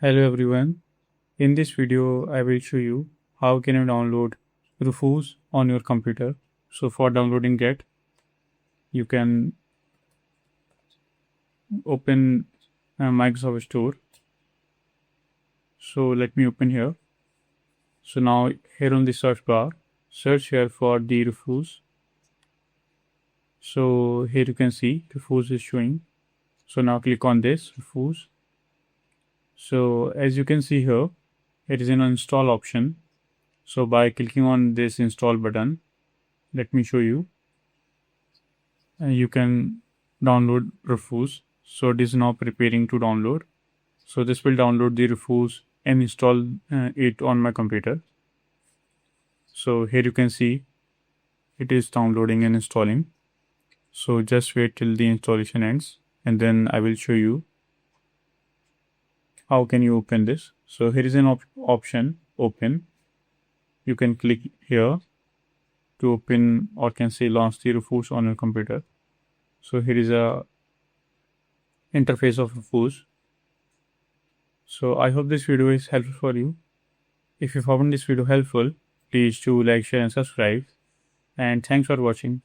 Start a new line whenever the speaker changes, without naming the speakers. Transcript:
Hello everyone. In this video, I will show you how can you download Rufus on your computer. So for downloading that, you can open Microsoft Store. So let me open here. So now here on the search bar, search here for the Rufus. So here you can see Rufus is showing. So now click on this Rufus. So as you can see here, it is an install option. So by clicking on this install button, let me show you. You can download Rufus. So it is now preparing to download. So this will download the Rufus and install it on my computer. So here you can see it is downloading and installing. So just wait till the installation ends and then I will show you how can you open this. So here is an option open. You can click here to open or can say launch the Rufus on your computer. So here is a interface of Rufus. So I hope this video is helpful for you. If you found this video helpful, please do like, share and subscribe. And thanks for watching.